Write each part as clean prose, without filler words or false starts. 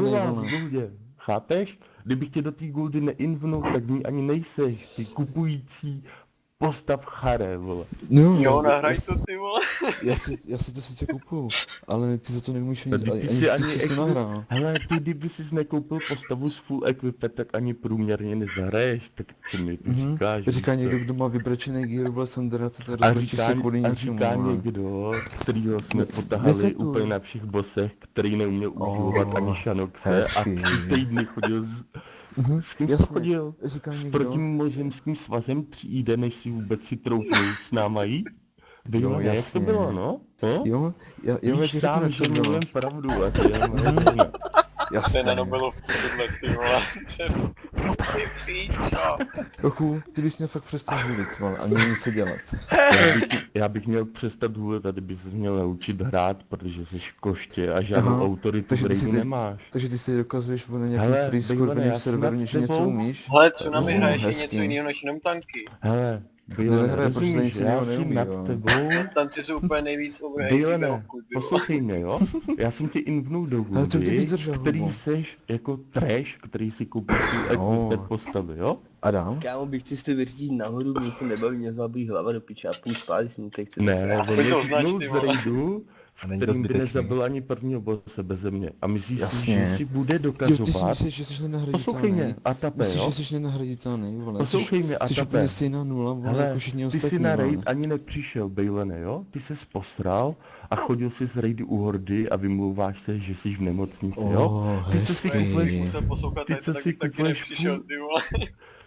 v Guldě, chápeš? Kdybych tě do té Guldy neinvnul, tak ní ani nejseš, ty kupující postav charé, vole. No, Jo, nahraj to, ty vole. já si to sice kupuju, ale ty za to neumíš Tady ani ty si ani to nahrál. Hele, ty kdyby jsi nekoupil postavu s full equipem, tak ani průměrně nezahraješ, tak co mi tu říkáš? Říká víš někdo, co? kdo má vybrečený gear, vole, Sandra, to A rozbrečí se kvůli a ničemu, říká vole. někdo, kterýho jsme potahali nefetuj. úplně na všech bosech, který neuměl užívat ani Shanoxe a hezky. 3 týdny chodil s kým jasně, chodil? říká S někdo. protimozemským svazem 3 jde, než si vůbec si troufnul s náma jít? Bylo, Jo, jak to jasně. bylo, no? No? Jo, já Víš ti řeknu, sám, jak že to bylo. mluvím pravdu, a to je moje. To je Jasně. na Nobelov tohle, ty vole. Ty píčo. Trochu, ty bys měl fakt přestat hulit, vole, a měl něco dělat. Já bych měl přestat hulit a ty bys se měl naučit hrát, protože jsi koště a žádnou Aha, autoritu takže v ty si raidu ty- nemáš. Takže ty si dokazuješ, vole, nějakým Hele, free Bejlene, score, já v jsem serveru, nad že něco tebou. umíš. Hele, Tsunami No, hraješ hezky. něco jiného než jenom tanky. Hele, Bejlene, Nehraje, protože rozumíš, nic já jiného jsem neumí, nad jo. tebou. Tanci jsou úplně nejvíc overhated. Bejlene, poslouchej mě, jo? Já jsem tě invnul do Ale co hůdy, kdybys držel který hubu? seš jako trash, který si koupil tu No. equipment postavy, jo? Adam? Kámo, bych si to vyřídit nahoru, mě se nebaví, mě zabít hlava do piče a půl spát, když mi teď chce Ne, Aspoň on mě to označ, vypnul ty z vole. raidu, v A není to kterým by zbytečný. nezabil ani prvního bose beze mě. A myslíš si, Jasně. že si bude Jo, ty si dokazovat? myslíš, že jsi Poslouchej mě, nenahraditelný. Atape, Myslíš, jo? že jsi nenahraditelný, vole. Poslouchej mě, Jsi Atape. úplně stejná nula, vole, Hele, jako všichni ty ostatní, jsi na vole. raid ani nepřišel, Bejlene, jo? Ty ses posral a chodil si z raidu u hordy a vymlouváš se, že jsi v nemocnici, jo? Ty, co si hezký. kupuješ, Musel poslouchat Ty, tady co to, si tak taky kupuješ nepřišel, full- ty vole.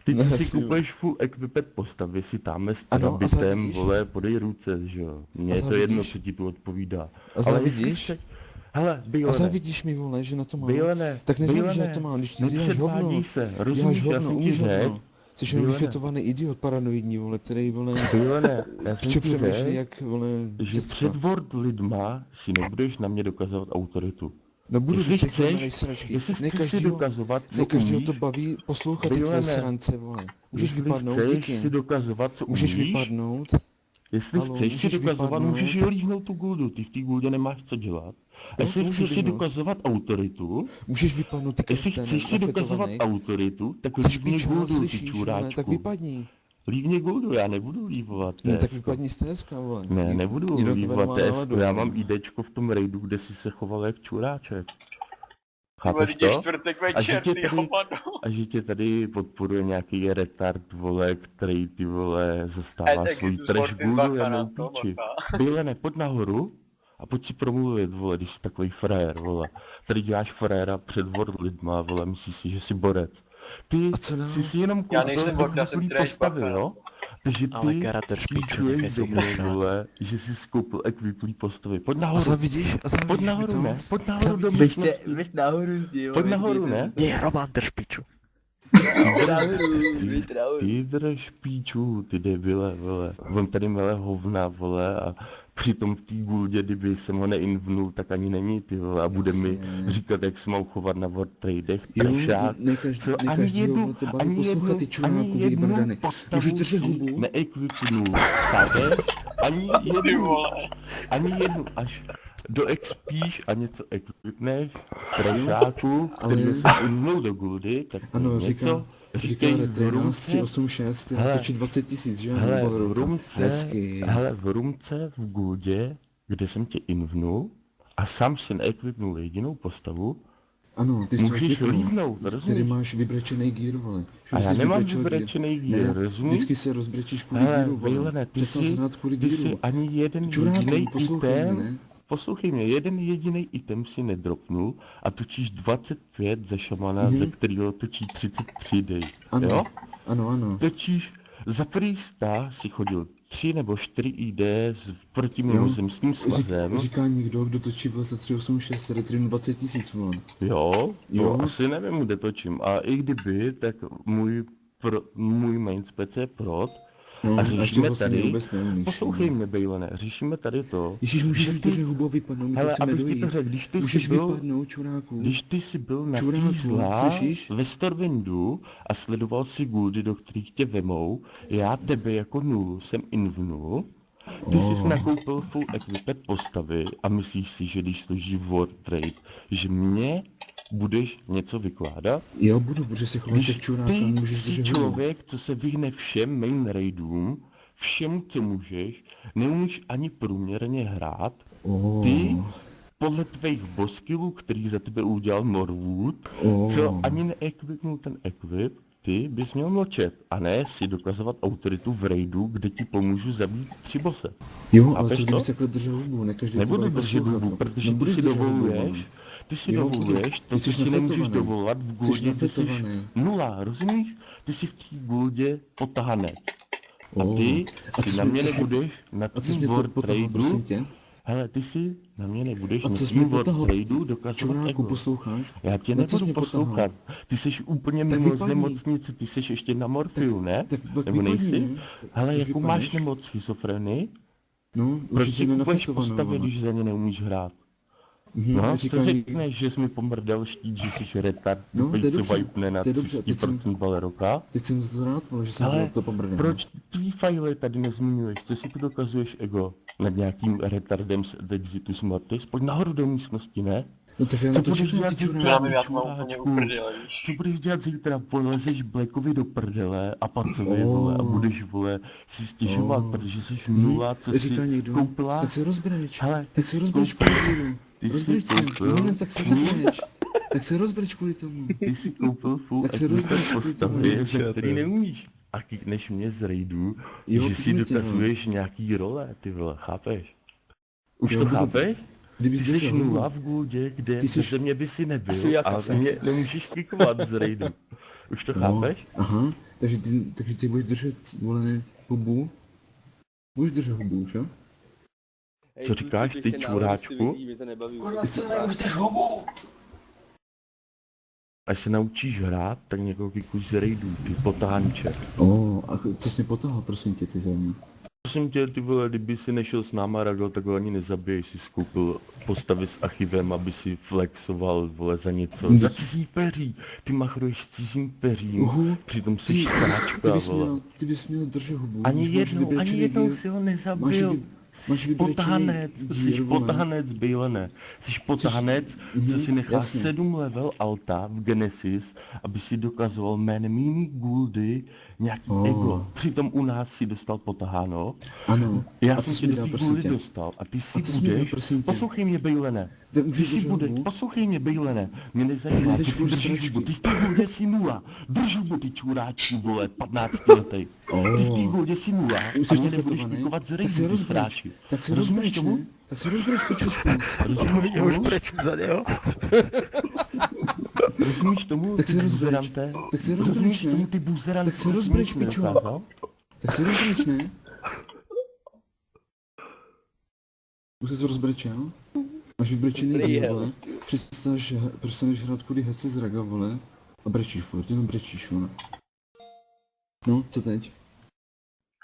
ty, co Ne, si si- kupuješ full equipment postavy, si táme s Ano, a nabitem, zavidíš? vole, podej ruce, že jo? Mně A je to jedno, zavidíš? co ti tu odpovídá. A Ale zavidíš? jestli chce- Hele, A Bejlene, zavidíš mi, vole, že na to mám. Bejlene, Tak neříkej, že Bejlene, na to mám, když děláš hovno. nepředvádí se, Děláš rozumíš, já hovno, jsem ti umíš řekl, hovno. Jsi jenom Bejlene. vyfetovaný idiot paranoidní, vole, který, vole, Bejlene, já jsem čo ti přemýšlí, řekl, jak, vole, že děcka. před World lidma si nebudeš na mě dokazovat autoritu. No budu, Jestli když chceš- chceš, sračky. Jestli Ne chceš si každýho- dokazovat, co Ne každýho umíš, to baví poslouchat ty tvoje Bejlene, srance, vole. Můžeš jestli vypadnout, chceš díky. si dokazovat, co Můžeš umíš, vypadnout. jestli Halo, chceš si můžeš dokazovat, vypadnout. můžeš jo líhnout tu guldu, ty v té guldě nemáš co dělat. A jestli můžu chceš si líhnout. dokazovat autoritu, Můžeš vypadnout, ty jestli kreténe, chceš si dokazovat nafetovaný. autoritu, tak Jsi lív mě piča, guldu, ty slyšíš, vole, tak čuráčku. vypadni. Lív mě guldu, já nebudu lívovat. Ne, tak TSko. vypadni z TSK, vole. Ne, nebudu Nikdo tebe lívat nemá TSko, náladu, já vole. mám IDčko v tom raidu, kde si se choval jak čuráček. Ty vole, Chápeš teď je to? čtvrtek A že večer, tě ty tady- hovado. A že tě tady podporuje nějaký retard, vole, který ty vole zastává Tak svůj tu trash sporty guldu, zbacha já na mou to, píči. bacha. Bejlene, pojď nahoru a pojď si promluvit, vole, když jsi takový frajer, vole. Tady děláš fréra před World lidma, vole, myslíš si, že jsi borec. Ty A co dál? jsi si jenom Já koupil nejsem borec, já jsem equipy trash postavy, bacha. jo? Takže Ale ty Karater špiču, píčuješ nechaj do si mě, postrát. vole, že jsi skoupil equipy postavy. Pojď A nahoru, zavidíš, pojď nahoru, ne? Pojď nahoru do Běžte, místnosti. běž nahoru s tím. Pojď nahoru, ne? Je, Roman, drž piču. Běž nahoru, běž nahoru. Ty drž píču, ty debile, vole. On tady mele hovna, vole, a přitom v té guldě, kdyby jsem ho neinvnul, tak ani není, ty vole, a bude mi Jasně. říkat, jak se mám chovat na World Tradech, Jo, tršák. ne každý, Co, ne ani každýho, jednu, kdo to baví ani poslouchat jednu, ty ani čuráku, jednu vybrdaný. postavu Můžeš držet si hubu? neekvipnul, chápeš? Ani Ty jednu, vole. ani jednu, až doexpíš a něco ekvipneš, trešáku, Ale- který se invnul do guldy, tak Ano, něco, říká říkej v Retrena Rumce, 386, který Hele. točí 20 000, že? hele, Nebo v roka. Rumce, Hezky. hele, v Rumce, v Guldě, kde jsem tě invnul a sám si neekvipnul jedinou postavu, Ano, ty jsi můžeš vypnul. líbnout, Tady rozumíš? máš vybrečený gear, vole. A Že já jsi nemám vybrečel vybrečený Ne, gear, rozumíš? vždycky se rozbrečíš kvůli Hele, gearu, Bejlene, vole. ty Přestal jsi, znát kvůli ty gearu. jsi ani jeden Čuráku, jediný poslouchej mě, item, ne? poslouchej mě, jeden jediný item si nedropnul a točíš 25 ze šamana, ze kterého točí 33 dej, Ano, jo? ano. Točíš, za freesta si chodil 3 nebo 4 ID s protimimozemským svazem, Říká někdo, kdo točí vlastně 386 Retrenu 20 000, vole. jo, Jo. jo, asi nevím, kde točím, a i kdyby, tak můj main spec je prot, No, a a ještě řešíme vlastně tady, vůbec neumíš. poslouchej mě, Bejlene, řešíme tady to, Ježíš, můžeš že si ty- držet hubou vypadnout, my to hele, chceme abych ti to dojít. řekl, když ty Můžeš jsi byl, vypadnout, čuráku. když ty jsi byl na Čuráku, tý zlá slyšíš? ve Storwindu a sledoval si guldy, do kterých tě vemou, já tebe jako nulu jsem invnul, ty jsi nakoupil full equipet postavy a myslíš si, že když složí World Trade, že mě budeš něco vykládat? Jo, budu, protože si chováš jak Když čurák a ty můžeš jsi držet hubu. člověk, co se vyhne všem main raidům, všemu, co můžeš, neumíš ani průměrně hrát, ty podle tvých boskillů, který za tebe udělal Norwood, co ani neekvipnul ten equip, ty bys měl mlčet a ne si dokazovat autoritu v raidu, kde ti pomůžu zabít 3 bose. Jo, ale Chápeš co to? kdybych takhle držel hubu, ne každý Nebudu bude držet poslouchat. hubu, protože ty Nebudeš si držet hubu, dovoluješ, no. ty si Jo, dovoluješ to, ty co jsi si nemůžeš nafetovaný. dovolovat v Jsi guldě, ty jsi nafetovaný. nula, rozumíš? Ty jsi v té guldě potahanec. A ty A si co na jsi mě mě- nebudeš na A co jsi tím mě to World potahal, prosím Tradu, tě? hele, ty si na mě nebudeš A na co jsi tím mě World potahal? Tradu dokazovat Čuráku, ego. posloucháš? Já tě Na co jsi nebudu mě potahal? poslouchat. Ty jsi úplně Tak mimo z vypadni. nemocnice, ty jsi ještě na morfiu, ne? tak Nebo vypadni, nejsi? ne? Hele, Když jakou máš vypadneš? nemoc, schizofrenii? No, Proč určitě si kupuješ nenafetovanou, postavy, ale. když za ně neumíš hrát? Mhm, No, neříkám co nikdy. řekneš, že jsi mi pomrdal štít, že jsi retard, No, tupej to je se dobře, vajpne na to je dobře, teď 30% Valeroka? Teď jsem za to rád, vole, že jsem Ale za to pobrdel. proč tvý fajly tady nezmiňuješ? Co si tu dokazuješ ego? Nad nějakým retardem z Exitus Mortis? Pojď nahoru do místnosti, ne? No tak já Co na to budeš čekám, dělat ty zítra? čurák. Já vím, já to mám úplně Čuráčku. uprdele, víš. Co budeš dělat zítra? Polezeš Blackovi do prdele a Pacovi, vole, a budeš, vole, si stěžovat, protože jsi nula, co Říká si někdo, koupila? tak se rozbreč, Hele, tak se rozbreč koupil- kvůli tomu. ty jsi Rozbreč se, koupil- no ne, tak se rozbreč. Tak se rozbreč kvůli tomu. Ty jsi koupil full Tak se equipment rozběž kvůli tomu, postavy, ze čete. který neumíš. A kýkneš mě z raidu, Jo, že si kýknu tě, no. dokazuješ nějaký role, ty vole, chápeš? Už Jo, to budu- chápeš? Kdyby Ty jsi jsi nula v guldě, kde Ty ze jsi- země by si Asi nebyl jak a kafe. mě nemůžeš kikovat z raidu. Už to chápeš? Aha, takže ty budeš držet, vole, hubu? Budeš držet hubu už, jo? Hej, Co kluci, říkáš, běžte ty nahoru, čuráčku? jestli vidí, mě to nebaví. Až se naučíš hrát, tak někoho kikuj z raidu, ty potánče. A co jsi mě potahal, prosím tě, ty země? Prosím tě, ty vole, kdyby si nešel s náma Ragel, tak ho ani nezabiješ, si skoupil postavy s archivem, aby si flexoval, vole, za něco. Za cizí peří, ty machruješ s cizím peřím, přitom jsi sráčka, vole. Ty bys měl držet hubu. Ani když máš jednou vyběčený si dír. ho nezabil. máš Jsi vyběčený potahanec, dír, jsi vole. potahanec, bejlene. Jsi potahanec, co si nechá jasně. 7 level alta v Genesis, aby si dokazoval jménem jiný guldy nějaký ego. Přitom u nás si dostal potaháno. Ano. Já A jsem co tě jsi mi do dal, té prosím guldy tě? dostal a ty si co jsi mi dal, budeš, prosím tě? poslouchej mě, bejlene, Tak ty můžeš si držet budeš, hubu? poslouchej mě, bejlene, mě nezajímá, Ty co ty furt držíš sračky. hubu, ty v té guldě si nula, drž hubu, ty čuráčku, vole, 15 letej. Ty v té guldě si nula Už a jsi mě nebudeš nafetovaný? pikovat z Tak rejdu, se ty rozbreč. sráči. Tak se Rozumíš rozbreč, tomu? ne? Tak se rozbreč, pičusku. Rozumíš tomu? za něho. Rozumíš tomu, Tak ty se rozbreč. buzerante? Tak se rozbreč, Rozumíš ne? tomu, ty buzerante? Tak se rozbreč, pičo. Tak se rozbreč, ne? Už jsi rozbrečel? Máš vybrečený Dobrý díl, hel. vole. Přestaneš hrát kvůli hece z Raga, vole. A brečíš furt, jenom brečíš, vole. No, co teď?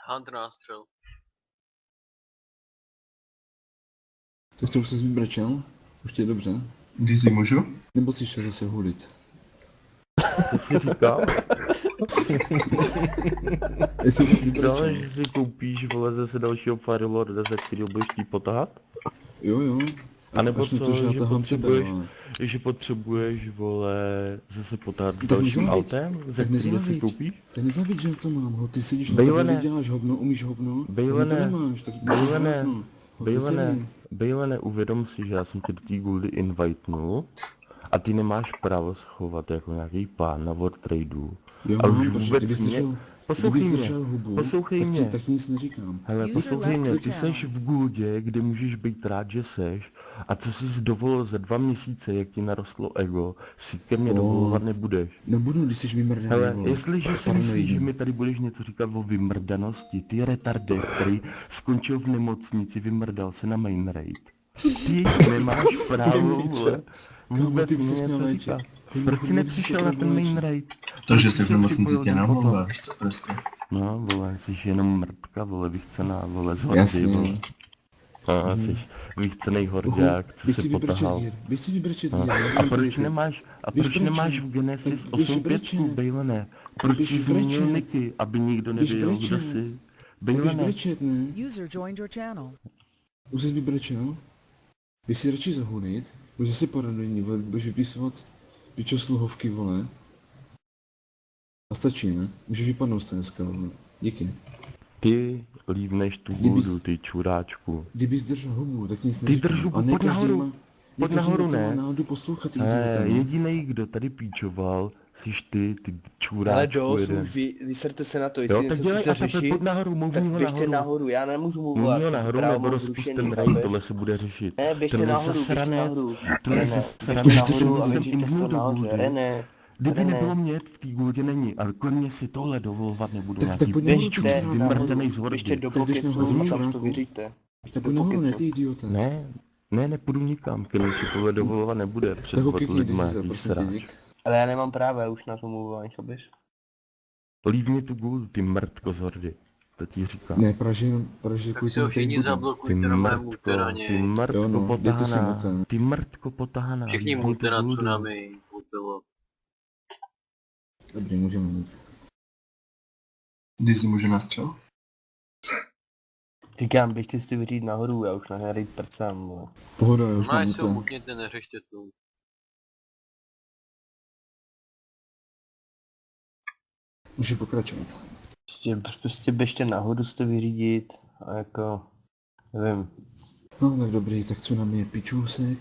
Hunt nástřel. Tak to už jsi vybrečel? Už ti je dobře? Když si můžu? Nebo jsi šel zase hulit? Co jsi říkal? Jestli jsi No, vybrečel. že si koupíš, vole, zase dalšího Firelorda, ze kterého budeš chtít potahat? Jo. A nebo Až mi co, že já že tahám potřebuješ, tebe, ale. že potřebuješ, vole, zase potahat s Tak dalším nezáviď. autem, ze Tak kterého si nezáviď. koupíš? Tak nezávidí, že to mám, ho, ty sedíš na Bejlene. tabuli, děláš hovno, umíš hovno, Bejlene. tak to nemáš, tak Bejlene. hovno. Ho, ty Bejlene, celý. Bejlene, uvědom si, že já jsem tě do té guildy invitnul a ty nemáš právo schovat jako nějaký pán na World Tradu. Jo, A už mám, protože vůbec kdybys mě- držel, Poslouchej kdybys mě, držel hubu, poslouchej tak, mě. tak nic neříkám. Hele, User poslouchej left mě, your ty channel. seš v guldě, kde můžeš být rád, že seš, a co jsi dovolil za 2 měsíce, jak ti narostlo ego, si ke mně dovolovat nebudeš. Nebudu, když jsi vymrdaný, Hele, vole. jestliže si Paranoidní. myslíš, že mi tady budeš něco říkat o vymrdanosti, ty retarde, který skončil v nemocnici, vymrdal se na main raid. Ty nemáš právo, vole, vůbec ty mě bys se měl něco léčit. říkat. Ty Proč jsi bys se nepřišel měl na ten main léčit. raid? To, že Proč jsi v jsi nemocnici připojil tě ten potom? namluvá, víš co prostě. No, vole, jsi jenom mrtka, vole, vychcená, vole, z hordy, Jasně. vole. A jsi vychcenej hordák, co Běž se si vybrečet potahal. dír, běž si vybrečet dír. A proč nemáš, Běž brečet. v Genesis Tak běž 8.5, brečet. Bejlene? Proč běž jsi změnil brečet. niky, aby nikdo Běž nevěděl, kdo brečet. jsi? Běž Bejlene, brečet, ne? User joined your channel. Už jsi vybrečel? Běž si radši zahulit, budeš si paranoidní, budeš vypisovat Pičo sluhovky, vole. A stačí, ne? Můžeš vypadnout z té dneska, vole. Díky. Ty lívneš tu Kdybys- guldu, ty čuráčku. Kdybys držel hubu, tak nic Ty neříkám. drž hubu, A ne pojď každý nahoru. má- Pojď každý nahoru, má to ne? náladu poslouchat, idiota, no. Jedinej, kdo tady píčoval, jsi ty Ale čuráčku dost, jeden. už vyserte se na to, Jo, jestli tak něco dělej chcete a teďme řešit, pojď nahoru, tak mluvím ho běžte nahoru. nahoru, já nemůžu Mluvím mluvit. ho nahoru, nebo rozpust ten raid, tohle se bude řešit. Ne, běžte Tenhle nahoru, běžte zasranec, nahoru. tenhle René, zasranec, běžte jsem nahoru a vyřiďte si invnul to do nahoře. guldy. René, Kdyby René. nebylo mě, v té guldě není, ale kolem mě si tohle dovolovat nebudu. Tak Nějaký pojď nahoru, pěšťů, ty čuráku. vymrtenej z běžte hordy. do Tak když pokecu nahoru a tam si to čuráku. vyřiďte. Tak pojď nahoru, ne, ty idiota. Ne, nepůjdu nikam, který si tohle dovolovat nebude před Tak ho pod kikni, lidma, když se jaký prosím tě, sráč. dík. Ale já nemám práva, já už na to mluvím, ani běž. Lívni tu guldu, ty mrtko z hordy. To ti říkám. Ne, Praže Tak kvůli si ho tomu všichni tady budu. Ty zablokujte na mém mrtko, teraně. ty mrtko Jo, no, dejte si potáhaná, moc, ne. ty mrtko potáhaná. Všichni lívni tu můžete na guldu. tsunami. Hotovo. Dobrý, můžeme jít. Daisy může nastřel? Říkám, běžte si vyřít nahoru, já už na hry prcám, vole. Pohoda, já už mám Máš se to. umukněte, neřešte to. Můžu pokračovat. Prostě běžte nahoru si to vyřídit a jako, nevím. No tak dobrý, tak co nám je pičůsek?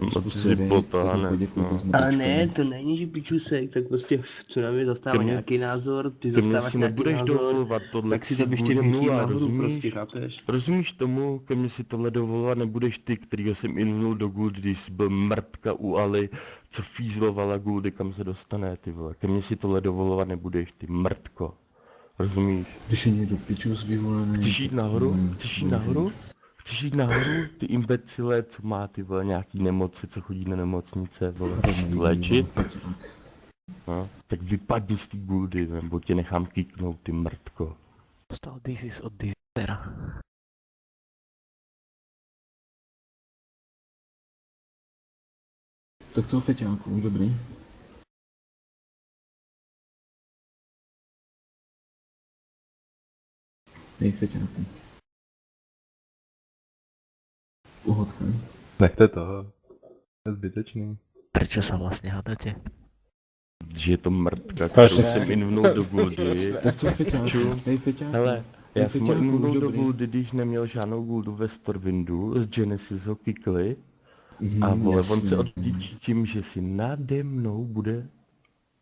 No ty Zkuste si raid, potáhneš, tak poděkujte no. s Ale mrtečkem. ne, to není, že pičusek, tak prostě co na mě zastává Ke mně- nějaký názor, ty Ty mě zastáváš si nějaký nebudeš názor, dovolovat tohle, tak si to běžte bude vyřít nula, nahoru rozumíš? prostě, chápeš? Rozumíš tomu, ke mně si tohle dovolovat nebudeš ty, kterýho jsem invnul do Guldy, když jsi byl mrtka u Ali, co fízlovala Guldy, kam se dostane, ty vole. Ke mně si tohle dovolovat nebudeš, ty mrtko. Rozumíš? Když je někdo pičus vyvolený... Chceš jít tak- nahoru? Hmm, Chceš jít bože. nahoru? Chceš jít nahoru? Ty imbecile, co má ty vole nějaký nemoci, co chodí na nemocnice, vole, léčit? No, tak vypadni z té Guldy, nebo tě nechám kiknout, ty mrtko. Dostal Dizis od Dizera. Tak co, feťáku, dobrý. Hej, feťáku. Pohodka. Nechte toho. To je zbytečný. Prečo sa vlastne hádate? Že je to mrtka, To kterou ne. jsem invnul do Guldy. Tak co, feťáku? Ču. Hej, feťáku. Hele, já jsem ho Feťáku, už invnul do dobrý. Guldy, když neměl žádnou Guldu ve Stormwindu, z Genesis ho kikli a Mhm, vole, on jasně. se odděčí tím, že si nade mnou bude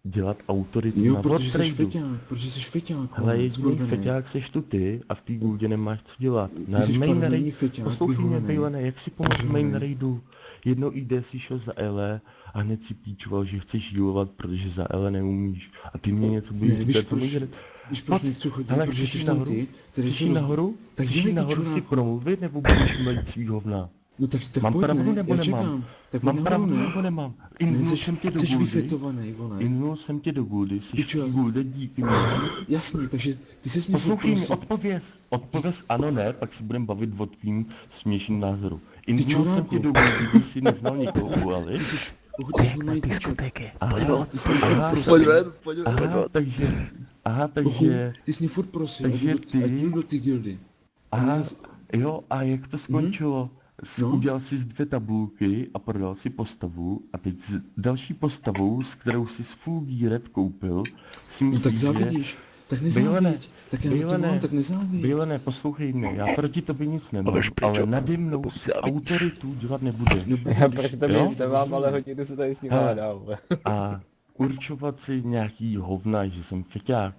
dělat autoritu Jo, na protože jsi Wartradu. feťák, protože jsi feťák. Hele, vole, jediný skurvený. feťák seš tu ty a v té Guldě nemáš co dělat. Na jsi main paralelní raid, feťák, poslouchej mě, vyvolený. Bejlene, jak si pomoct Vyvolený. main raidu? Jedno ID si šel za Ele a hned si píčoval, že chceš healovat, protože za Ele neumíš. A ty mě něco budeš Ne, víš říkat, co proč? může... Víš, proč Pojď, nechci chodit? hele, Protože chceš jsi jít tam nahoru? ty, který Chceš se jít roz- nahoru? Tak Chceš dělej jít ty nahoru si čuráku. promluvit, nebo budeš mít svý hovna? No tak Mám pojď, pravdu ne, nebo já nemám? čekám. Tak pojď Mám nahoru, pravdu ne? nebo nemám? Ne, Invnul jsem tě do jsi Guldy. vyfetovaný, vole. Invnul jsem tě do Guldy, jsi Piču, v já- Gulde díky mě. Jasně, takže ty jsi mě Poslouchej mě, poprosil. odpověz ano, ne, pak si budeme bavit o tvým směšným názoru. Invnul jsem čuráku. tě do Guldy, když jsi neznal někoho u Ali. Ty jsi, ty jsi Na normální pičo. diskotéke. Aha, Ty jsi mě furt aha, prosil. aha, takže, Ty jsi mě furt prosil, ať takže jdu ty- ať jdu do ty gildy. aha, jo, a jak to skončilo? No. Udělal jsi 2 tabulky a prodal si postavu a teď s další postavou, s kterou jsi full geared koupil, si No tak myslíš, že... závidíš. Tak Bejlene, nezávidíš. Tak já na to Bejlene, mám, tak nezávidíš. Bejlene, poslouchej mě, já proti tobě nic nemám, Aleš, pryč, ale jo. nade mnou Pokud si závidíš. autoritu dělat nebudeš. No, Já proti tobě Jo? nic nemám, ale hodinu se tady s ním Hele. hádám. A určovat si nějaký hovna, že jsem feťák.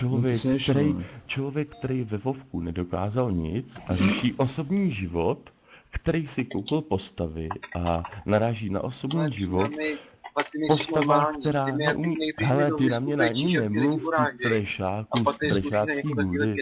No ty seš, no. Člověk, který ve Vovku nedokázal nic a řeší osobní život, který si koupil postavy a naráží na osobní život, postava, která neumí... Hele, ty na mě na ní nemluv, ty trešáku, z trešácký důvody.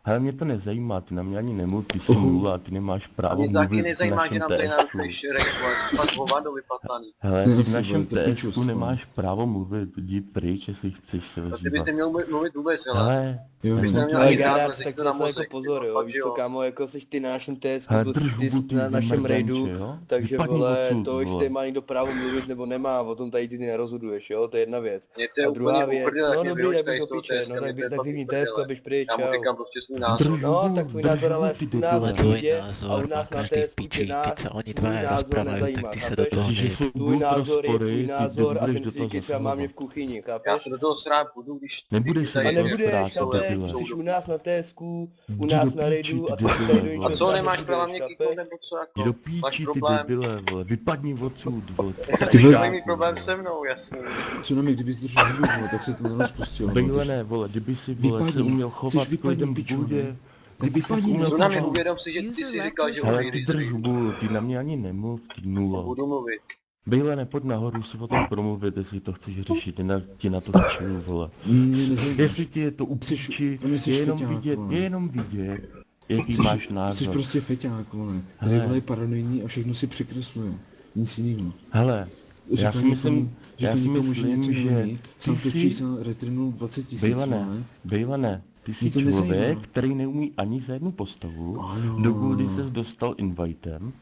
Hele, mě to nezajímá, ty na mě ani nemluv, ty jsi nula, ty nemáš právo Mě taky mluvit v nezajímá, že našem nám tady TSku. narušuješ rekord, pak hovado vypataný. Hele, Ne, ty v asi našem bude to pičus, TSku no. nemáš právo mluvit, jdi pryč, jestli chceš se A ty ozývat. byste měl mluvit vůbec, ale... Hele, Jo, Bys no. neměl Ale ani Garác, dát, tak řekl to na zase jako mozek, pozor, jo, fakt, víš co, kámo, jako jsi ty na našem TSku, hele, byl drž ty hubu, ty na našem raidu, vymrdanče, jo? takže Vypadni vole, odsud, to, jestli vole. má někdo právo mluvit nebo nemá, o tom tady ty nerozhoduješ, jo, to je jedna věc. Mě to je A druhá úplně věc, uprdele, no jak mě dobrý, vyhoď tak tady běž z do toho piče, TSka, no mě to je tak fakt vyvní uprdele. TSku a běž pryč, Já mu čau. říkám prostě tvůj názor. No, tak tvůj názor, ale ty u nás debile. v Tvůj Bůdě a názor u má nás na každý té v piči, nás teď se oni tvůj dva názor rozprávají, nezajímá, tak ty se do chápeš? toho Jestliže dej. jsou Tvůj budu názor je rozpory, tvůj ty názor a budeš ten do toho říky třeba mám mě zasahovat. v kuchyni, Já chápeš? se do toho srát budu, když... Nebudeš se A do toho nebudeš, srát, chápeš? debile. Ty jsi u nás na TSku, u Jdi nás do na píči, raidu ty a ty si debile, tady do vole. A ničeho co, nemáš nebudeš, práva mě chápeš? kýknout, nebo co Jdi do jako? Máš píči, ty problém? debile, vole, vypadni odsud, vole. Ty vole. máš mít problém se mnou, jasný. Co na mě, kdybys držel zuby, vole, tak se to nerozpustilo. Bejle ne, vole, kdyby si, vole, se Vypadni, uměl jsi chovat vypadni, lidem v pičo, Bůdě, ne? Tak kdyby se vypadni, uměl Jdu na mě, pičo. uvědom si, že ty jsi říkal, že hele, ty odejdeš. drž hubu, ty na mě ani nemluv, ty nula. Budu mluvit. Bejle, nepojď nahoru si o tom promluvit, jestli to chceš řešit, ti na to začnu, vole. Mě nezajímáš. Jestli ti je to u píči, on jsi je jenom feťák, vidět, vole. je jenom vidět, jaký Jsi- máš Jsi názor. prostě feťák, vole. Tady Hele. vole je paranoidní a všechno si překresluje. Nic jiného. Hele, já si myslím, že něco že neumí, sám ty točí jsi, za retrinul 20 000, Bejlane, vole. Bejlane, ty jsi Mě to člověk, nezajímá. který neumí ani za jednu postavu, Ano. dokud ses dostal invitem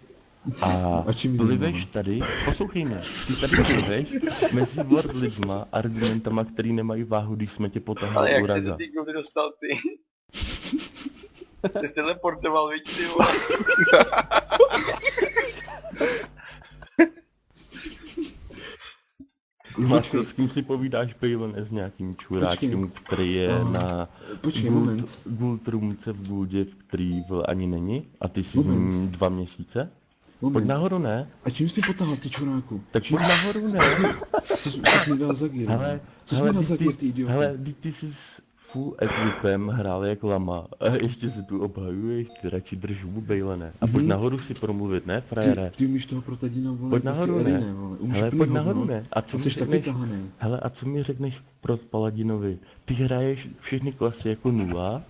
a A čím pliveš jiným? tady, poslouchej mě, ty tady pliveš mezi word lidma argumentama, který nemají váhu, když jsme tě Ale potahali jak u jsi raga. do té guildy dostal ty? Ty jsi teleportoval, víš, ty vole. Máš to, s kým si povídáš, Bejlane, s nějakým čuráčkem, který je na Počkej, moment. Gold Roomce v Gouldě, v který vole ani není, a ty jsi v Moment. ní 2 měsíce? Pojď Moment. nahoru, ne? A čím jsi mě potáhl, ty čuráku? Tak pojď nahoru, ne? Co jsi mi dal za gír? Hele, Co jsi mi dal za gír, ty idioty? hele, ty jsi s full equipem hrál jak lama a ještě se tu obhajuješ, ty radši drž hubu, Bejlene. A pojď nahoru si promluvit, ne, frajere? Ty umíš toho protadina, vole, Pojď asi nahoru, Eline, ne? vole. Umíš Hele, úplný pojď hovno. nahoru, ne? A co A mi jsi taky řekneš? tahaný. Hele, a co mi řekneš pro Paladinovi? Ty hraješ všechny klasy jako nula,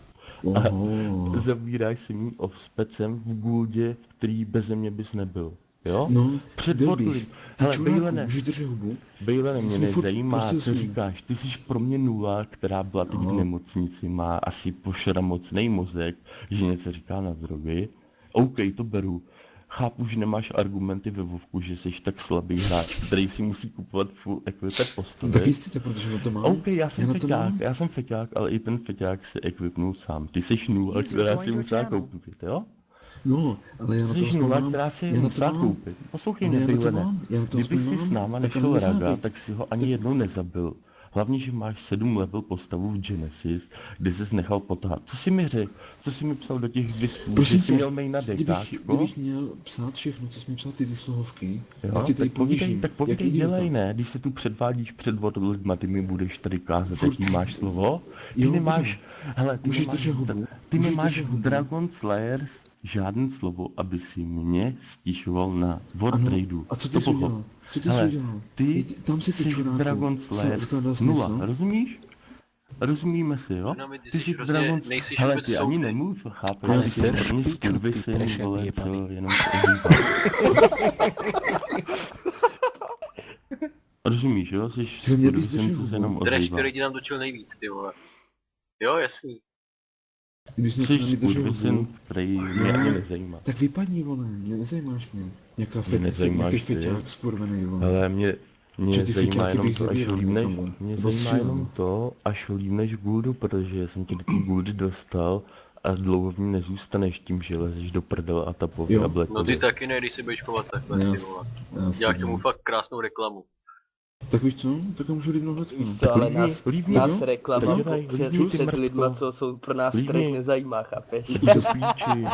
Oho. zabíráš si mým offspecem v Gouldě, v který beze mě bys nebyl. Jo? No, Před byl Wordlim. bych. Ty Hele, čuráku, Bejlene, můžeš držet hubu? Bejlene, Ty mě jsi mi furt nezajímá, prosil co svým. říkáš. Ty jsi pro mě nula, která byla teď v nemocnici, má asi pošramocnej mozek, že něco říká na drogy. OK, to beru. Chápu, že nemáš argumenty ve Vovku, že jsi tak slabý hráč, který si musí kupovat full equiped postavy. Tak jistě, protože na to mám. OK, já na to mám. jsem feťák, ale i ten feťák se equipnul sám. Ty jsi nula, která si musela koupit, jo? No, ale já na to Jsi aspoň nula, mám. která si Já je na to musela mám. koupit. Poslouchej Ale mě, já na to Bejlene. mám, já na to Kdyby aspoň si s mám, náma tak nešel ale raga, nezábit. tak si ho ani jednou nezabil. Hlavně, že máš 7 level postavu v Genesis, kde ses nechal potáhat. Co jsi mi řekl? Co jsi mi psal do těch disků? Že Prosím jsi tě, měl main na dekáčko? kdybych měl psát všechno, co jsi mi psal, ty slohovky, Jo, já ti tady tak povídej, povýším, tak jak povídej, idiota. dělej, ne? Když se tu předvádíš před lidma, ty mi budeš tady kázat, Furt. jaký máš slovo. Ty Jo, nemáš, hele, ty Můžeš nemáš, držet hubu, ty můžeš nemáš držet v hubu. Dragon Slayers žádný slovo, aby si mě stížoval na World Ano, Tradu. a co ty To jsi pochop. udělal? Co ty jsi Hele, udělal? Ty Tam si ty jsi v čuráku, Dragon Slayers skládal jsi 0, něco? rozumíš? Rozumíme si, jo? No, my ty Ty jsi jsi v prostě Dragon nejsi hele, vůbec ty ani soudný. nemluv, chápeš? Ale Ty jsi jsi v první piču, ty skurvysyn, trešem vole, co jebaný. jenom se ohýbá. Rozumíš, jo? Jsi Ty mě bys skurvysyn, co držel se jenom hubu. Drž, ohýbá. který ti tam točil nejvíc, ty vole. Jo, jasný. Kdybys něco na Jsi mě držel skurvysyn, hubu, který mě ani nezajímá. tak vypadni, vole, mě nezajímáš mě. Nějaká nezajímáš nějaký ty. feťák skurvený, vole. Ale mě Že ty zajímá feťáky jenom bych to, až zabíral, líbneš, nebo- mě nebo zajímá střílel. jenom to, až líbneš Gouldu, protože jsem tě do té Gouldy dostal a dlouho v ní nezůstaneš tím, že lezeš do prdele a tapově Jo. a No ty blekově. taky ne, když si budeš chovat takhle, ty Jas- vole. jasně, Děláš tomu no. fakt krásnou reklamu. Tak víš co? Tak já můžu líbnout hned. Víš co, ale líbni, nás, líbni, nás jo? reklama Líbni, před, líbni, ty před mrtko. lidma, co jsou pro nás Líbni. trh nezajímá, chápeš? Do píči.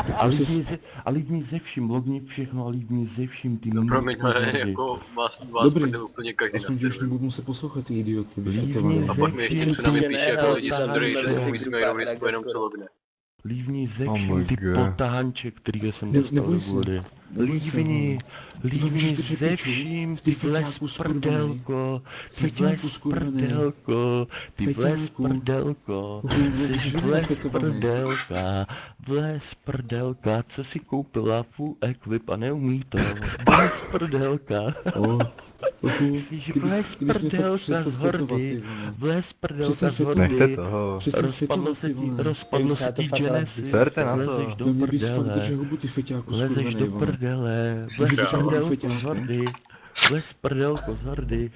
A líbni ze vším, logni všechno a líbni ze vším, ty Promiň, ale mrtko. jako vás Dobrý. prdel úplně každý Aspoň, na že už serveru. nebudu muset poslouchat ty idioty, Líbni vyfetované. A pak mi ještě něco na mě píše jako lidi z Androji, že si musíme jenom risku jenom co logne. Líbni ze Oh vším, my ty God. potáhanče, který jsem Ne- dostal neboj do se. Gouldy. Neboj se, Líbni, Ty vám líbni můžeš držet ze piču, vším, ty ty vles feťáku skurvený. prdelko, ty Feťáku vles skurvený. prdelko, ty vles Feťáku. prdelko, Ty jsi jsi vles fetovaný. prdelka, vles prdelka, co si koupila full equip a neumí to, vles prdelka. Jsi vles prdelka z hordy, vles prdelka Přestaň z fetovat. Nechte hordy, toho. Přestaň rozpadlo fetovat, se ty ti, vole. rozpadlo se ti Genesis, Serte na to. lezeš do Ve mně bys fakt prdele. držel hubu, ty feťáku Lezeš skurvený, do vole. prdele, Můžeš vles držet hubu prdelko z feťáku? hordy, vles prdelko z hordy.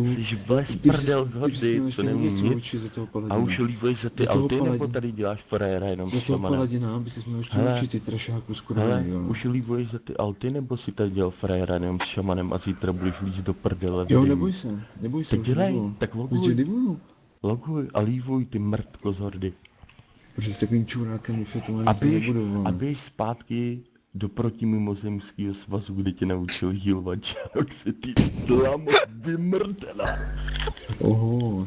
Jsi vles Ty bys- prdel z ty bys hody, měl co ještě neumí něco nic. učit za toho A paladina. už líbíš za ty Za toho auty, nebo paladina. tady děláš frajera jenom s Za toho šamanem? paladina by si měl ještě Hele. učit ty trašáku skoro. Hele, už líbíš za ty auty, nebo si tady dělal frajera jenom s šamanem a zítra budeš líst do prdele? Jo, vedení? neboj se, Tak už dělej, nebudu. tak Protože loguj, nebudu. loguj a lívuj ty mrtko z hordy. Protože s takovým čurákem ufetovaným A to nebudu, běž vole. zpátky do protimimozemského svazu, kde tě naučil healovat čárok, se ty dlamo vymrdela. Oho,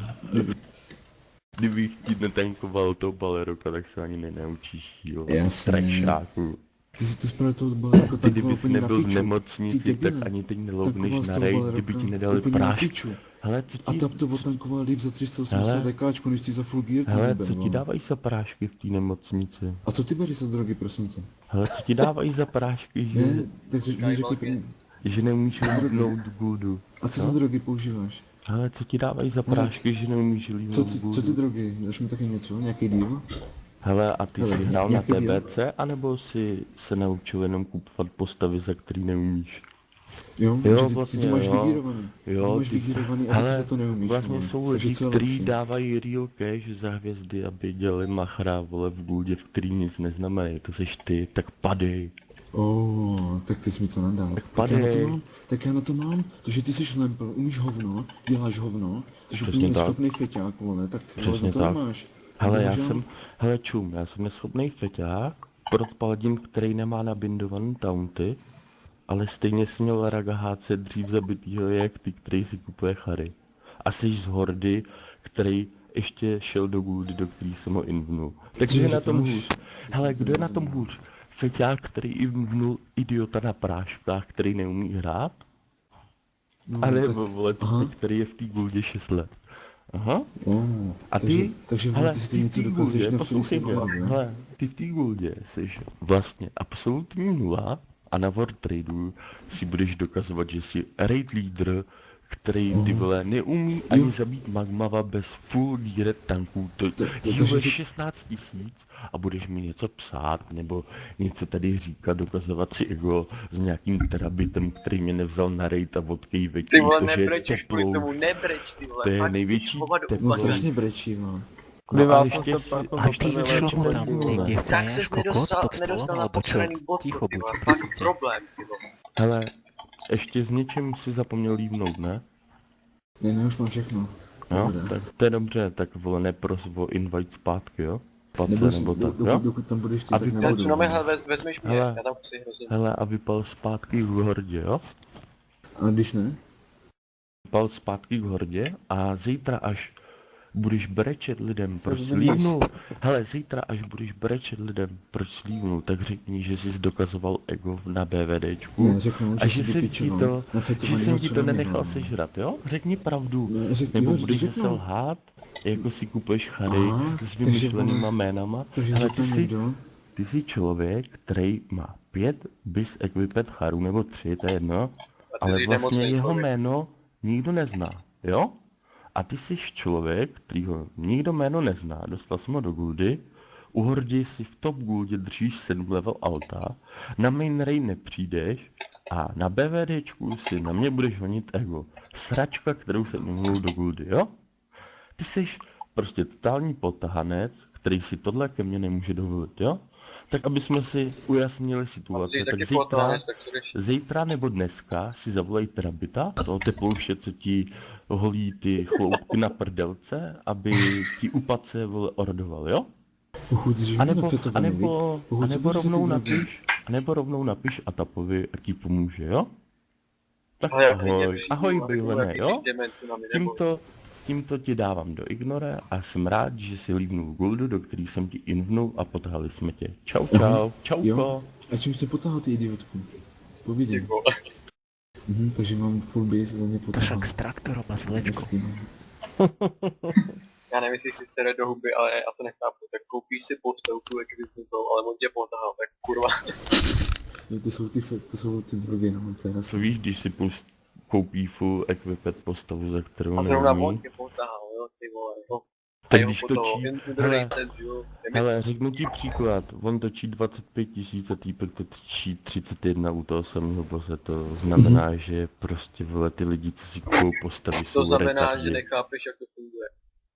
Kdybych ti netankoval toho baleroka, tak se ani nenaučíš healovat. Jasně. Trašáku. ty si to správně toho balerka Ty tankoval kdyby jsi úplně na nebyl v piču. nemocnici, Ty tak debile. ani teď Tankoval nelogneš z na toho raid, balerka kdyby ti nedali úplně na prášky. piču. Hele, co A ti, tam to otankoval líp za 380 Hele. dekáčku, než ty za full gear, ty hele, blben, co ti vole. dávají za prášky v té nemocnici? A co ty bereš za drogy, prosím tě? Hele, co ti dávají za prášky, že, Ne, takže mi řekni první. že neumíš líbnout gudu? A co za drogy používáš? Hele, co ti dávají za prášky, že neumíš líbnout Co gudu? ty drogy? Dáš mi taky něco? Nějaký díl? Hele, a ty Hele, jsi hrál na nějaký díl? TBC, anebo jsi se naučil jenom kupovat postavy, za který neumíš? Jo, Jo, že ty vlastně to máš jo. vygírovaný. Jo, Ty to máš ty- vygírovaný a hele, taky za to neumíš. Vlastně vole. jsou Takže lidi, co je kteří lepší? dávají real cash za hvězdy, aby dělali machra, vole, v guldě, v který nic neznamená. To seš ty, tak padej. Tak ty jsi mi to nadal. padej. Tak já na to mám, to, že ty jsi šlempl, umíš hovno, děláš hovno, ty jsi Přesně úplně tak. neschopný feťák, vole, tak vole, Přesně na to tak. nemáš. Hele, Bohužel. já jsem neschopný feťák, prot paladin, který nemá nabindovaný taunty, ale stejně jsi měl Raga HC dřív zabitýho jak ty, který si kupuje chary. A jsi z hordy, který ještě šel do guldy, do který jsem ho invnul. Takže je na tom říkáš? hůř. Hele, kdo je na tom hůř? Feťák, který invnul idiota na práškách, který neumí hrát? A nebo vole, aha. typ, který je v té guldě 6 let. Aha. A takže, ty, takže vole, hele, ty si ty ty v něco té dokazuješ guldě, na poslouchej mě, freestyle, jo? hele, ty v té guldě jsi vlastně absolutní nula a na World Tradeu si budeš dokazovat, že jsi raid leader, který ty vole neumí ani zabít magmava bez full gear tanků, to takže je ty- 16 000 a budeš mi něco psát, nebo něco tady říkat, dokazovat si ego s nějakým terabitem, který mě nevzal na raid a odkejvek, Ty vole, protože je nebrečeš kvůli teplou. tomu, nebreč ty vole. To je fakt největší chceš hovado teplo. No uplatit. strašně brečí, vole. Vyvál ještě jsem se si- pak a ještě si Šlo čem mu tam nebylo, někde ne? Tak ses frajáš kokot nedostal, pod stolem nedostal na alebo čo? potřebený bod, Ticho ty buď, vole, prosím fakt tě. problém, ty vole. Hele, ještě s něčím si zapomněl lívnout, ne? Ne, už mám všechno. Jo, Dobré. tak to je dobře, tak vole, nepros o invite zpátky, jo? Nebo Pace, nebo tak, jo? dokud tam budeš ty, A tak vy- nebudu. No mi hele, vezmeš mě, Hele. já tam chci hrozně. Hele, a vypal zpátky k hordě, jo? A když ne? Vypal zpátky k hordě a zítra až budeš brečet lidem, proč zblíž. slívnul. Hele, zítra až budeš brečet lidem, proč slívnul, tak řekni, že jsi dokazoval ego na BVDčku. Ne, řeknu, A že že si jsem ti to, že jsem ti to nenechal sežrat, jo? Řekni pravdu. Ne, Nebo jo, budeš řeknu. zase lhát, jako si kupuješ chary Aha, s takže vymyšlenýma vole, jménama. Takže Hele, řekne někdo, ty jsi člověk, který má 5 bis equipet charů, nebo 3, to je jedno, ale jsi vlastně nemocnej jeho člověk. jméno nikdo nezná, jo? A ty jsi člověk, kterýho nikdo jméno nezná, dostal jsem ho do guldy, u hordy si v top guldě držíš 7 level alta, na main raid nepřijdeš a na BVDčku si na mě budeš honit ego. Sračka, kterou jsem mluvil do guldy, jo? Ty jsi prostě totální potahanec, který si tohle ke mně nemůže dovolit, jo? Tak aby jsme si ujasnili situaci, Ty tak taky potáhneš, tak co jdeš. zítra nebo dneska si zavolej terabita, toho teplouše, co ti holí ty chloupky na prdelce, aby ti upace vole ordoval, jo? pokud jsi A nebo, nafetovaný, viď? Pokud co budeš za ty drogy? a nebo rovnou napiš Atapovi a ti pomůže, jo? Tak Ale ahoj, ahoj bejlené, jo? Tímto... Tímto ti dávám do ignore a jsem rád, že si líbnul guldu, do který jsem ti invnul a potrhali jsme tě. Čau, čauko. Jo. A čím jsi potáhl ty idiotku? Povídej. Takže mám full base, ale mě To potáhl. však s traktorom a s vlečkou. Hezky, no. Já nevím, jestli si sere do huby, ale já to nechápu. Tak koupíš si postavku, jak bys to, ale on tě potáhl, tak kurva. Jo, to jsou ty drogy, no, to je Co víš, když si koupí full equipet postavu, za kterou A zrovna on neumí? tě potáhl, jo, ty vole, jo. Tak jeho když po toho točí, druhý hele, test, jo. hele, řeknu ti příklad, on točí 25 000 a týpek to točí 31 u toho samého bose, to znamená, že prostě vole ty lidi, co si kupují postavy, To jsou znamená, že retardi. nechápeš, jak to funguje.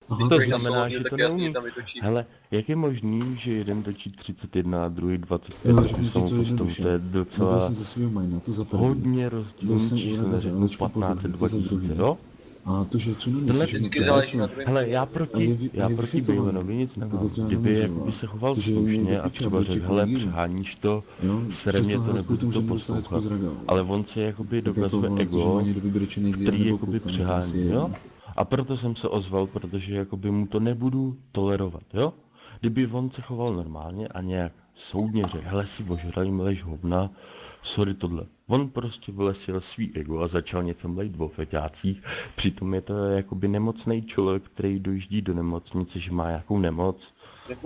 Aha, To Když znamená, hodně, že tak to jasně neumí. tam vytočí. Hele, jak je možný, že jeden točí 31 a druhý 25 Jo, na řeknu tu ti samou to postavu, jednoduše. to je Nebyl docela jsem ze svého majna, to za první. hodně Byl rozdílný jsem u číslo, Rada neřeknu Zelenačku 15, podruhé, to za 2000, druhý. jo? A to, že co Tenhle nemyslíš, že Vždycky mi záleží na to tvém. Hele, já A proti je vysvětlovaný. Bejvanovi nic To nemám. já Kdyby nemůžu, jakoby ale se choval to, že mě slušně do a piče, třeba aby řekl, čekal hele, díl. přeháníš to, Jo, sere mě přestal to, hrát kvůli nebudu tomu, to že budu stát poslouchat. z Raga. Ale on se jakoby Tak jako dokazuje vole, to, že ego, má někdo vybryčený díl který nebo jakoby koukaný, to asi přehání, je jo? jedno. A proto jsem se ozval, protože jakoby mu to nebudu tolerovat, jo? Kdyby on se choval normálně a nějak soudně řekl, hele si ožralý mlejš hovna, sorry tohle. On prostě vylesil svý ego a začal něco mlejt o feťácích, přitom je to jakoby nemocný člověk, který dojíždí do nemocnice, že má nějakou nemoc.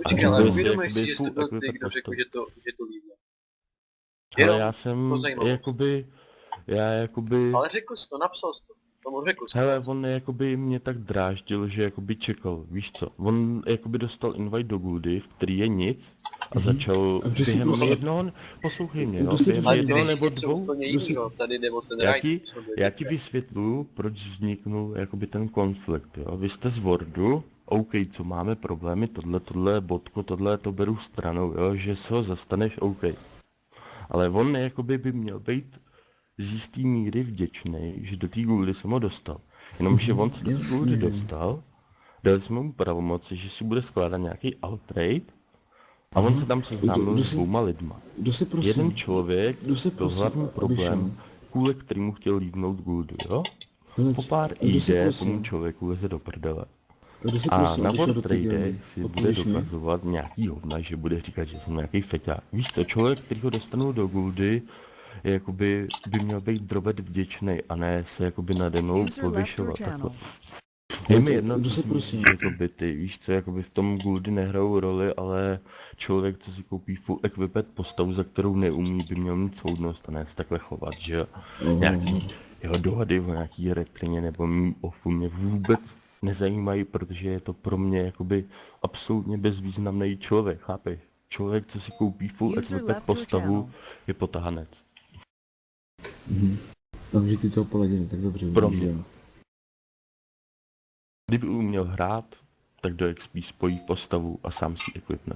Počkej, A ale vůbec uvědomuješ jakoby si, že jsi full to byl ty, equipment kdo řekl, postav. že to víme. Ale Jo, já jsem to zajímavost. jakoby, Ale řekl jsi to, napsal jsi to. Tomu řekl jsi to. hele, on jakoby mě tak dráždil, že jakoby čekal, víš co, on jakoby dostal invite do Gouldy, v který je nic a začal A kdo si během prostě- jednoho, poslouchej mě, jo, Kdo si během Ale ty jednoho jdeš nebo něco dvou, úplně kdo si- jinýho, tady jde o ten já right. já ti vysvětluju, proč vzniknul jakoby ten konflikt, jo, vy jste z Wordu, OK, co máme problémy, tohle, bodko, tohle, to beru stranou, jo, že se ho zastaneš, OK. Ale on jakoby by měl být z jistý míry vděčný, že do té Gouldy jsem ho dostal. Jenomže on se do té Jasně. Gouldy dostal, dali jsme mu pravomoci, že si bude skládat nějaký outrade a on se tam seznámil Kdo s si- dvouma lidma. Kdo se prosím? Jeden člověk Kdo se byl prosím, hlavní aby problém, šel? kvůli kterému chtěl líbnout Gouldu, jo? Hele, Po pár kdo se ID prosím? tomu člověku leze do prdele. Kdo se A prosím, na aby šel do World té Trade gildy? si bude Odpovíš mi? dokazovat nějaký hovna, že bude říkat, že jsem nějaký feťák. Víš co, člověk, který ho dostanou do Gouldy, je jakoby by měl být drobet vděčný a ne se jakoby nade mnou User left your povyšovat takhle. channel. Je Ale mi to- jedno, kdo co se si prosím? myslíš, jakoby ty, víš co, jakoby v tom Gouldy nehrajou roli, ale člověk, co si koupí full equipet postavu, za kterou neumí, by měl mít soudnost a ne se takhle chovat, že jo. Nějaký jeho dohady o nějaký retrině nebo mým offu mě vůbec nezajímají, protože je to pro mě jakoby absolutně bezvýznamný člověk, chápeš? Člověk, co si koupí full User equipet left your postavu, channel. je potahanec. Mhm. Takže ty to poladili, tak dobře. Pro vidíš, mě. jo. Kdyby uměl hrát, tak do XP spojí postavu a sám si equipne.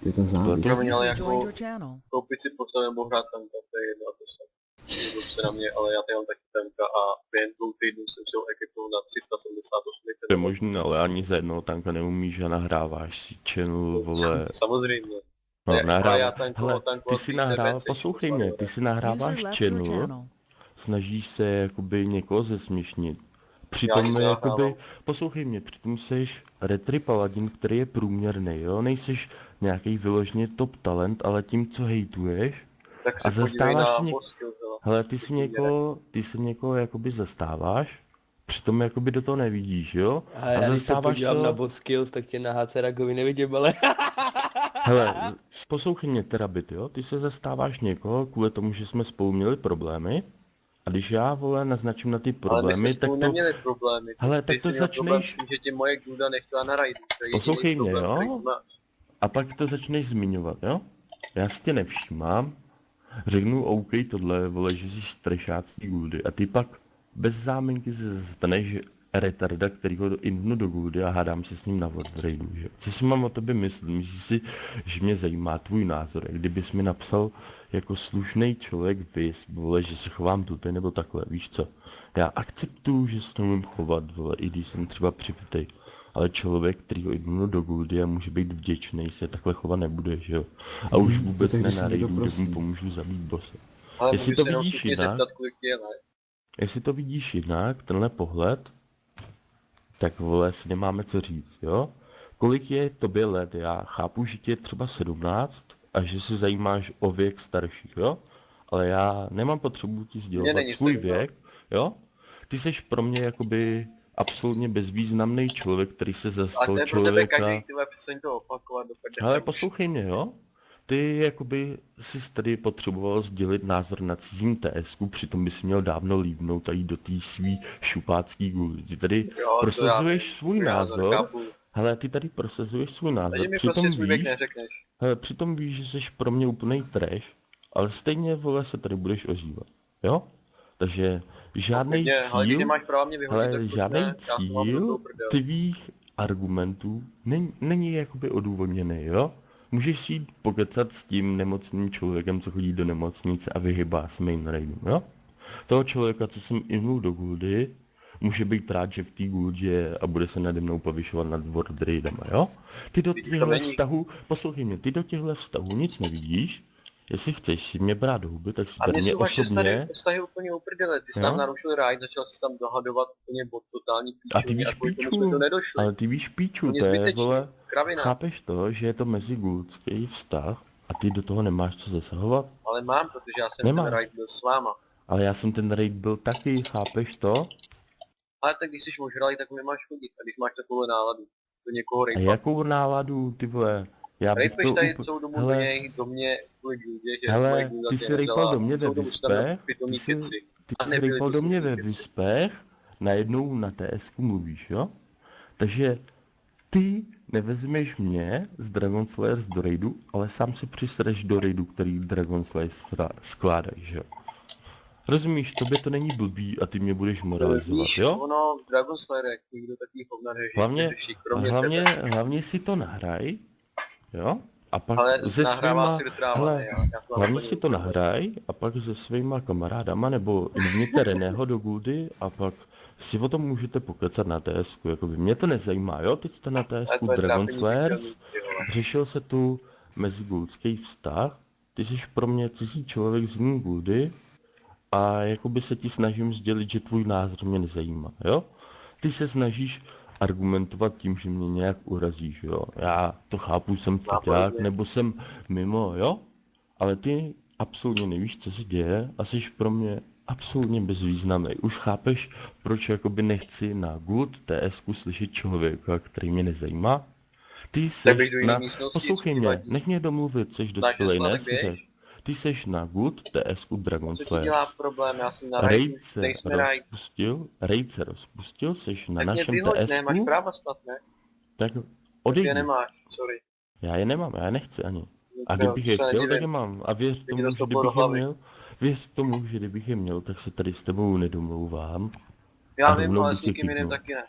To je ten závis. Promiň, ale User jako joined your channel. koupit si postavu nebo hrát tanka, to je jedno a to se. Nezlob se na mě, ale já tady mám taky tanka a během 2 týdnů jsem si ho ekipnul na 378. To je možné, ale ani za jednoho tanka neumíš a nahráváš si channel, vole. Samozřejmě. No, Ale já nahrává. tankoval- Hele, ty tankoval si spíš nahrál, defensive, poslouchej prostě, mě, ty si nahráváš User left your channel, channel. snažíš se jakoby někoho zesměšnit. Přitom nic jakoby, nenahrávám. poslouchej mě, přitom seš retry paladin, který je průměrný, jo? Nejseš nějaký vyloženě top talent, ale tím, co hejtuješ, Tak a se podívej zastáváš na si boss skills, hele. hele, ty si někoho jakoby zastáváš, přitom jakoby do toho nevidíš, jo? A já když se zastáváš podívám to- na boss skills, tak tě na HC Ragovi nevidím, ale... Hele, poslouchej mě, Terabit, jo? Ty se zastáváš někoho kvůli tomu, že jsme spolu měli problémy. A když já, vole, naznačím na ty Ale my problémy, jsme tak spolu to... neměli problémy. Hele, Ty tak jsi to měl problém začneš- s tím, že tě moje guilda nechtěla na raidu. To je jediný Poslouchej mě, problém, jo? který máš. A pak to začneš zmiňovat, jo? Já si tě nevšímám, řeknu OK tohle, vole, že jsi strešák z té Gouldy. A ty pak bez záminky se zastaneš retarda, který ho invnu do Gouldy a hádám se s ním na World Raidu, že? Co si mám o tobě myslet? Myslíš si, že mě zajímá tvůj názor? Jak kdybys mi napsal jako slušný člověk vys, vole, že se chovám tuto nebo takhle, víš co? Já akceptuju, že se nemůžu chovat, vole, i když jsem třeba připitej. Ale člověk, který ho invnu do Gouldy a může být vděčný, se takhle chovat nebude, že jo? A už vůbec tak ne když se na někdo raidu, kde prosí. mu pomůžu zabít bose. Ale Jestli můžu to se jenom vidíš všichni jinak- zeptat, kolik ti je let. Jestli to vidíš jinak, tenhle pohled, tak vole, si nemáme co říct, jo? Kolik je tobě let? Já chápu, že ti je třeba 17 a že se zajímáš o věk starších, jo? Ale já nemám potřebu ti sdělovat není svůj 17. věk, jo? Ty seš pro mě jakoby absolutně bezvýznamný člověk, který se A zastal to je pro tebe člověka... každý, ty vole, přestaň to opakovat do prdele. Ale poslouchej mě, jo? ty jakoby jsi tady potřeboval sdělit názor na cizím TSku, přitom bys měl dávno lívnout a jít do té svý šupácký guldy. Ty tady Jo, prosazuješ svůj názor, chápu. hele, ty tady prosazuješ svůj názor, Takže mi přitom prostě svůj věk víš, neřekneš. hele, přitom víš, že jsi pro mě úplnej trash, ale stejně, vole, se tady budeš ozývat, jo? Takže žádnej Ale když cíl, nemáš práva mě vyhodit, tak hele, proč žádnej ne? Já jsem vám cíl dobrou prdel. tvých argumentů není jakoby odůvodněný, jo? Můžeš si jít pokecat s tím nemocným člověkem, co chodí do nemocnice a vyhybá se main raidům, jo? Toho člověka, co jsem invnul do guldy, může být rád, že v té guldě a bude se nade mnou povyšovat nad world raidama, jo? Ty do těchto není. vztahů, poslouchej mě, ty do těchto vztahů nic nevidíš, jestli chceš si mě brát do huby, tak si A tady mě mě jsou vaše osobně, vztahy úplně uprdele. Ty jsi Jo? tam narušil ráj, začal jsi tam dohadovat úplně bod totální píču. a ty víš kvůli tomu píču, jsme to nedošli. ale ty víš píču, Úplně to je, zbytečný. vole, Kravina. chápeš to, že je to meziguldský vztah a ty do toho nemáš co zasahovat? Ale mám, protože já jsem Nemám. ten raid byl s váma. Ale já jsem ten raid byl taky, chápeš to? Ale tak když jsi ožralý, tak nemáš chodit. A když máš takovou náladu, do někoho A rejpat. jakou náladu, ty vole? Já bych Rejpeš to tady úplně... celou dobu Hele, do mě kvůli guldě, že hele, moje gulda ty tě jsi nevzala, rejpal do mě ve celou dobu jsi tam měl vyspech, pitomý ty keci. A jsi nebyly rejpal to do mě pitomý ve keci. vyspech, najednou na TSku mluvíš, jo? Takže ty nevezmeš mě z Dragon Slayers do raidu, ale sám si přisereš do raidu, který Dragon Slayers skládají, že jo? Rozumíš, tobě to není blbý a ty mě budeš moralizovat, Víš, jo? ono, Dragon Slayer, jak nikdo takový hovna neřeší, kromě Hlavně si to nahraj, jo? A pak ale se nahrává svýma, si vytrává, hele, já to hlavně úplně si to úplně- nahraj a pak se svýma kamarádama nebo invněte Reného do Guldy a pak si o tom můžete pokecat na TSku, jakoby mě to nezajímá, jo? Teď jste na Ale TSku to je Dragon trápení Slayers, píčelný, ty vole. řešil se tu meziguldský vztah, ty jsi pro mě cizí člověk z jiný Guldy a jakoby se ti snažím sdělit, že tvůj názor mě nezajímá, jo? Ty se snažíš argumentovat tím, že mě nějak urazíš, jo? Já to chápu, jsem fiťák, nebo jsem mimo, jo? Ale ty absolutně nevíš, co se děje a jsi pro mě absolutně bezvýznamný. Už chápeš, proč jakoby nechci na good TSku slyšet člověka, který mě nezajímá? Ty Tak bych seš do jiné na... místnosti, Poslouchej co ti mě, vadí. nech mě domluvit, seš Máš dospělej, hesla, ne? tak běž. Si řek. Ty seš na good TSku Dragon Co ti Slayer. dělá problém, já jsem na Raid rajdu, se nejsme raid. rozpustil, seš na Tak mě našem vyhoď, ne, máš TSku, práva snad, ne? tak Ty je odejdi. nemáš, sorry. Já je nemám, já je nechci ani. A To kdybych je se chtěl, tak je nedivím. mám. A věř Kdyby tomu, to že stoplo kdybych do je hlavy. měl, věř tomu, že kdybych je měl, tak se tady s tebou nedomlouvám. Já A vím, rovnou ale bych s tě nikým jiným kýknul. taky ne.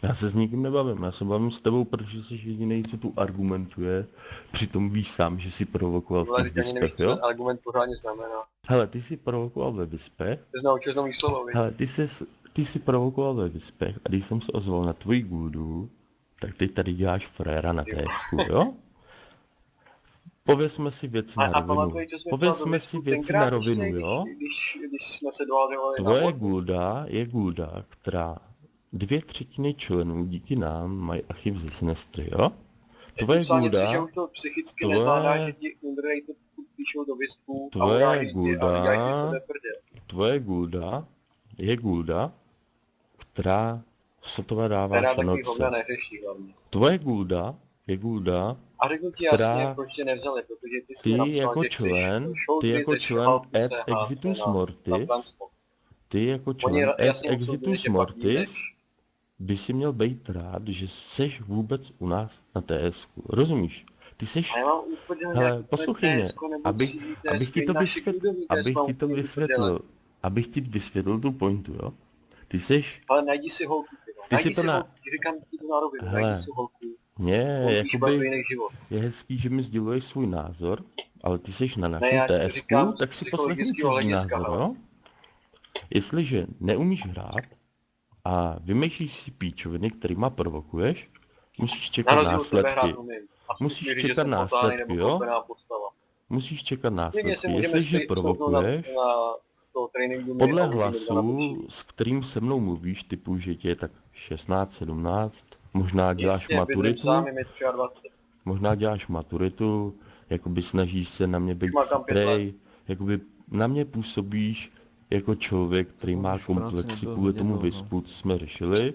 Já se s nikým nebavím, já se bavím s tebou, protože jsi jediný, co tu argumentuje. Přitom víš sám, že jsi provokoval v Ale těch teď ani nevíš, vyspech, co jo? ten argument pořádně znamená. Hele, ty jsi provokoval ve vyspech. Ty jsi naučil nový slovo, víš? Hele, ty jsi provokoval ve vyspech a když jsem se ozval na tvoji guldu, tak ty tady děláš fréra na TSku, jo? Povězme si věci na A rovinu. pamatuj, co jsme Povězme si věci na rovinu, jo? Když jsme se dohadovali na Tvoje vod, gulda je gulda, která 2/3 členů díky nám mají archiv ze Sinestry, jo? já Tvoje jsem psal něco, že gulda, už to psychicky tvoje- nezvládá, že ti underrated píšou do vyspů a Tvoje uráží tě a gulda- říkáš si z tebe prdě. tvoje gulda je gulda, která sotva dává Která takový šanotce. hovna neřeší hlavně. Tvoje gulda je gulda, A řeknu ti která- jasně, proč tě nevzali, protože ty jsi ty napsal, jako že chceš člen, show ty me jako the člen Halku Ad CHC Exitus na Mortis, Planspo. ty jako Oni člen Ad jasně odsoudili, Exitus že pak Mortis jdeš. by si měl být rád, že seš vůbec u nás na TSku. Rozumíš? Ty seš... A já mám úplně Hele, nějaký poslouchej mě, TSko nebo abych CDS, ti to naši klubovní test abych mám ti to úplně vysvětlil, abych ti vysvětlil tu pointu, jo? Ty seš... Ale najdi si holku, ty vole. Ty si Najdi to si na- holku, říkám ti to na rovinu, Hele, najdi si holku. Mě, Musíš mít jakoby, jiný život. je hezký, že mi sděluješ svůj názor, ale ty seš na Ne, našem já ti to TSku, říkám tak z si poslechni psychologického cizí hlediska, názor, hele. jo? Jestliže neumíš hrát a vymýšlíš si píčoviny, kterýma provokuješ, musíš Na čekat rozdíl od tebe hrát následky. umím. A Musíš zkus mi říct, že čekat jsem fatální následky, nebo jo? kopená postava. Musíš čekat Klidně si následky. můžeme Jestliže stoupnout provokuješ, na toho tréninku podle hlasu, s kterým se mnou mluvíš, typu, že tě je tak 16, 17, možná děláš maturitu, Sám je mi 23. možná děláš maturitu, jakoby snažíš se na mě být Už makám 5 chytrej, jakoby na mě působíš jako člověk, který má Už v práci komplexy nebyl kvůli hodně tomu dlouho. vyspu, co jsme řešili.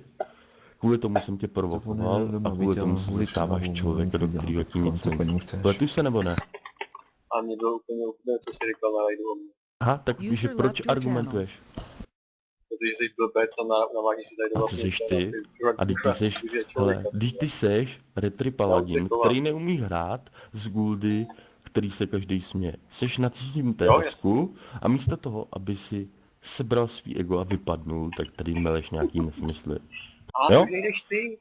Kvůli tomu jsem tě provokoval Zapomněl doma a kvůli viděl, tomu se ulici stáváš na člověk, ulici do dělal, kterého tak tím co po něm chceš? Pletu se nebo ne? A mě bylo úplně, co si říkal na rajdu o mě. Aha, tak víš, že User proč left your argumentuješ? Protože jsi blbec a navádí si tady do A co seš ty? A ty seš retry paladin, který neumí hrát z guldy, který se každý směje. Seš na cítím TSku a místo toho, aby si sebral svý ego a vypadnul, tak tady meleš nějaký nesmysly. A Jo? ty nejdeš ty?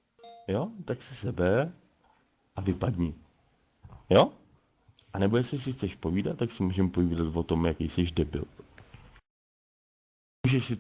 Jo? Tak si sebe a vypadni. Jo? A nebo jestli si chceš povídat, tak si můžeme povídat o tom, jaký jsi debil. Můžeš si